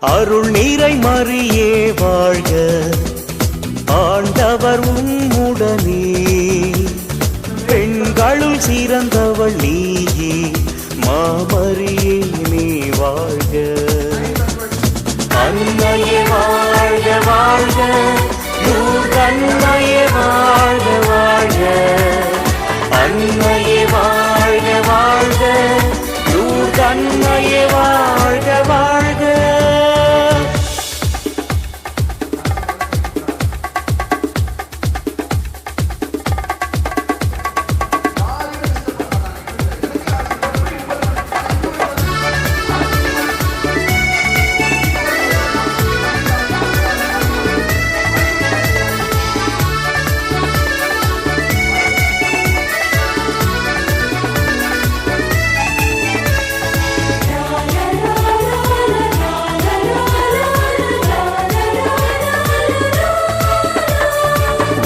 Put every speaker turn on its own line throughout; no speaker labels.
அருள் நீரை மறியே வாழ்க, ஆண்டவர் உம்முடனே. பெண்களுள் சிறந்தவள் நீயே, மாமரியே நீ வாழ்க. அன்னையே வாழ்க வாழ்க, அன்னையே வாழ்க வாழ்க. அன்னையே வாழ்க வாழ்க, அன்னையே வாழ்க வாழ்க.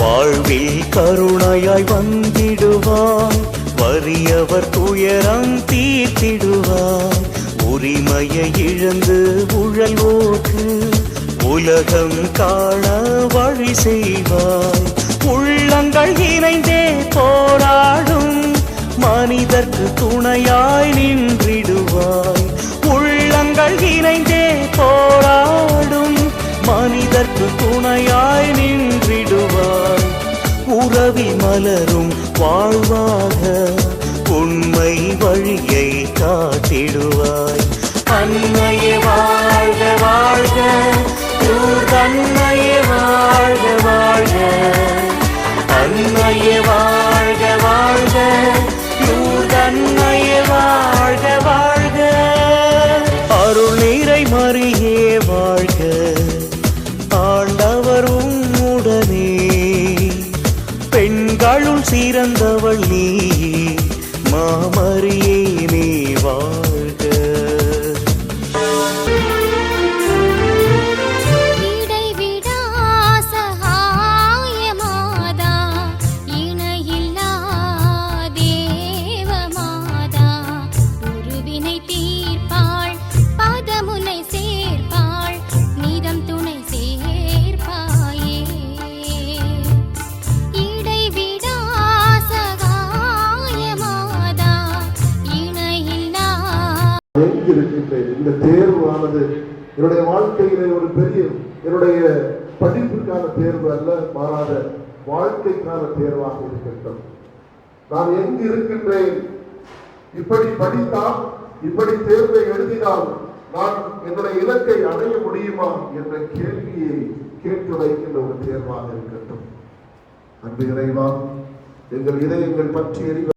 வாழ்வில் கருணையாய் வந்திடுவாய், வறியவர் துயரம் தீர்த்திடுவாய். உரிமையை இழந்து உழல்வோர்க்கு உலகம் காண வழி செய்வாய். உள்ளங்கள் இணைந்தே போராடும் மனிதர்க்கு துணையாய் நின்றிடுவாய். உள்ளங்கள் இணைந்தே போராடும் மனிதர்க்கு துணையாய் நின்றிடுவாய். உறவி மலரும் வாழ்வாக உண்மை வழியை காட்டிடுவாய். அன்னையே வாழ்க வாழ்க, அன்னையே வாழ்க வாழ்க. அன்னையே வாழ்க வாழ்க, அன்னையே வாழ்க வாழ்க. அருள் நீரை மறியே வாழ்க, ஆண்டவர் உம்முடனே. பெண்களுள் சிறந்தவள் நீயே, மாமரியே நீ வாழ்க.
இந்த தேர்வானது என்னுடைய வாழ்க்கையிலே ஒரு பெரிய என்னுடைய படிப்புக்கான தேர்வு அல்ல, மாறாத வாழ்க்கைக்கான தேர்வாக இருக்கின்றது. நான் எங்கு இருக்கின்றேன், இப்படி படித்தால், இப்படி தேர்வை எழுதினால் நான் என்னுடைய இலக்கை அடைய முடியுமா என்ற கேள்வியை கேட்டு வைக்கின்ற ஒரு தேர்வாக இருக்கட்டும். அன்பு இறைவா, எங்கள் இதயங்கள் பற்றி எரிவ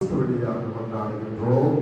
வெளியாக கொண்டாடுகின்றோம்.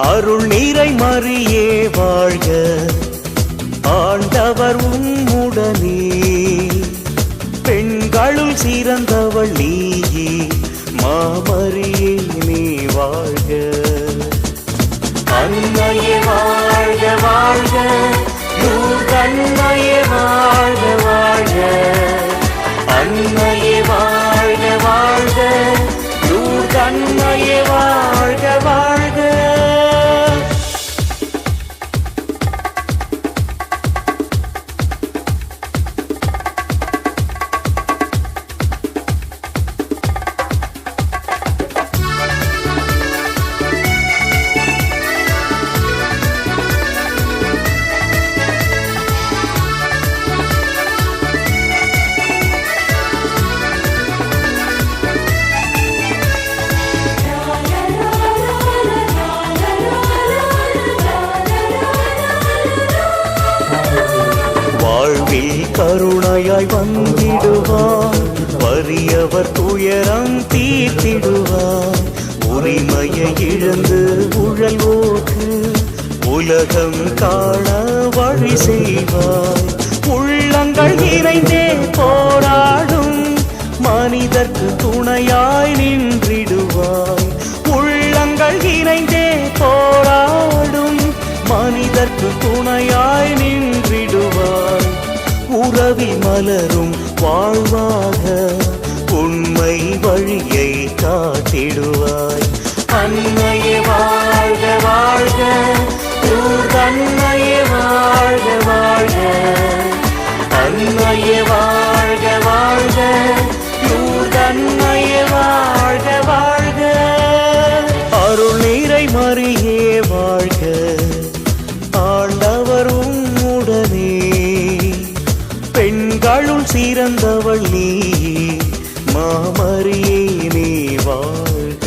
அருள் நீரை மறியே வாழ்க, ஆண்டவர் உம்முடனே. பெண்களுள் சிறந்தவள் நீயே, மாமரியே நீ வாழ்க. அன்னையே வாழ்க வாழ்க, அன்னையே வாழ்க வாழ்க. அன்னையே வாழ்க வாழ்க. வாழ்வில் கருணையாய் வந்திடுவார், வறியவர் துயரம் தீர்த்திடுவார். உரிமையை இழந்து உழல்வோர்க்கு உலகம் காண வழி செய்வார். உள்ளங்கள் இணைந்தே போராடும் மனிதர்க்கு துணையாய் நின்றிடுவாய். உள்ளங்கள் இணைந்தே போராடும் மனிதர்க்கு துணையாய் நின்றிடுவாய். உறவி மலரும் வாழ்வாக உண்மை வழியை காட்டிடுவாய். அன்னையே வாழ்க வாழ்க, தன்னையே வாழ்க வாழ்க. அன்னையே வாழ்க வாழ்க, தன்னையே வாழ்க வாழ்க. அருள் நீரை மறியே வாழ்க, ஆண்டவர் உம்முடனே. பெண்களுள் சிறந்தவள் நீ, மாமரியே நீ வாழ்க.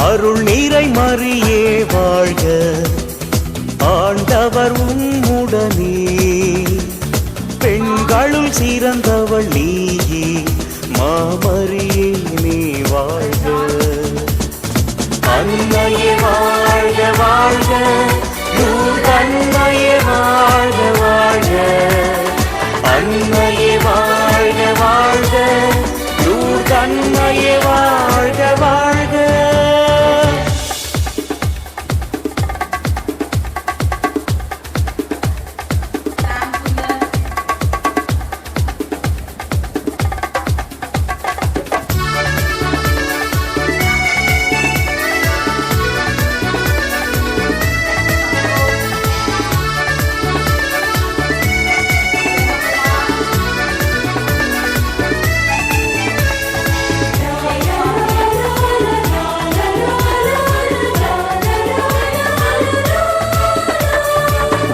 அருள் நீரை மறியே வாழ்க, ஆண்டவர் உம்முடனே. பெண்களுள் சிறந்தவள் நீயே, மாமரியே நீ வாழ்க. அன்னையே வாழ்க வாழ்க, அன்னையே வாழ்க வாழ்க. அன்னையே வாழ்க வாழ்க, அன்னையே வாழ்க வாழ்க.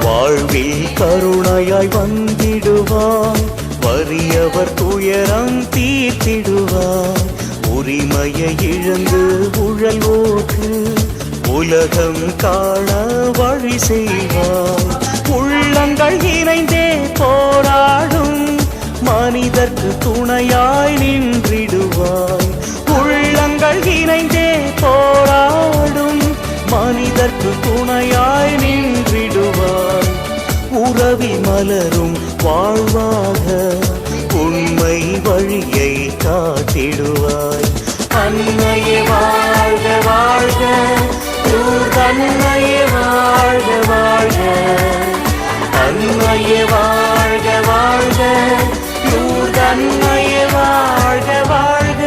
வாழ்வில் கருணையாய் வந்திடுவார், வறியவர் துயரம் தீர்த்திடுவார். உரிமையை இழந்து உழல்வோர்க்கு உலகம் காண வழி செய்வார். உள்ளங்கள் இணைந்தே போராடும் மனிதர்க்கு துணையாய் நின்றிடுவாய். உள்ளங்கள் இணைந்தே போராடும் மனிதர்க்கு துணையாய் நின்றிடுவாய். உறவி மலரும் வாழ்வாக உண்மை வழியை காட்டிடுவாய். அன்னையே வாழ்க வாழ்க, அன்னையே வாழ்க வாழ்க, அன்னையே வாழ்க வாழ்க, அன்னையே வாழ்க வாழ்க.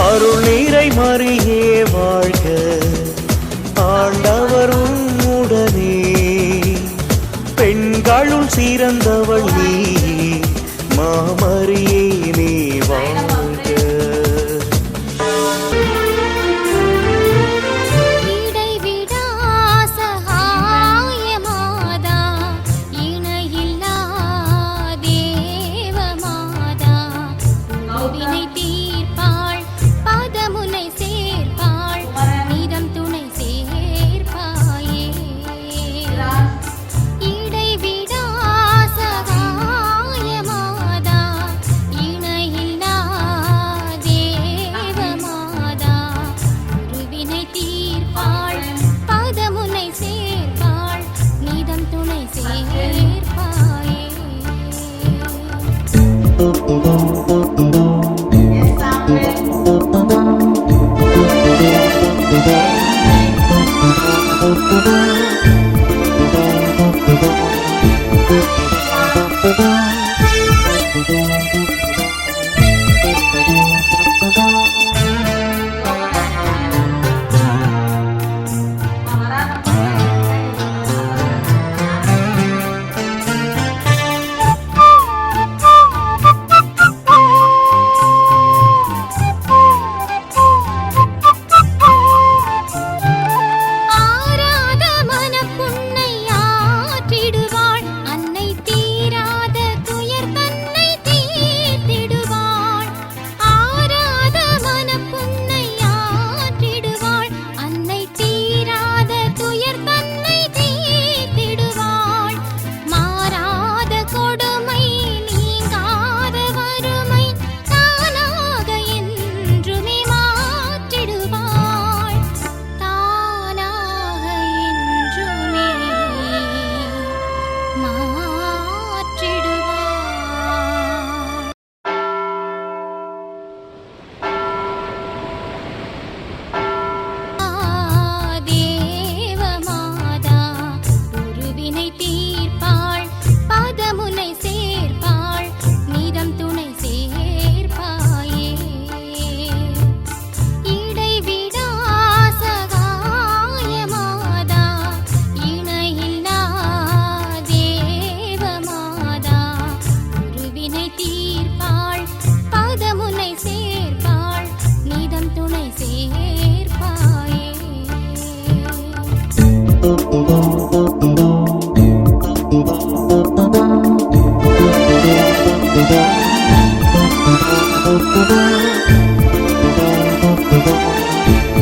அருள் நீரை மறியே வாழ்க, ஆண்டவர் உம்முடனே. பெண்களுள் சிறந்தவள் நீ, மாமரியே நீ வாழ்க.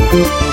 Thank you.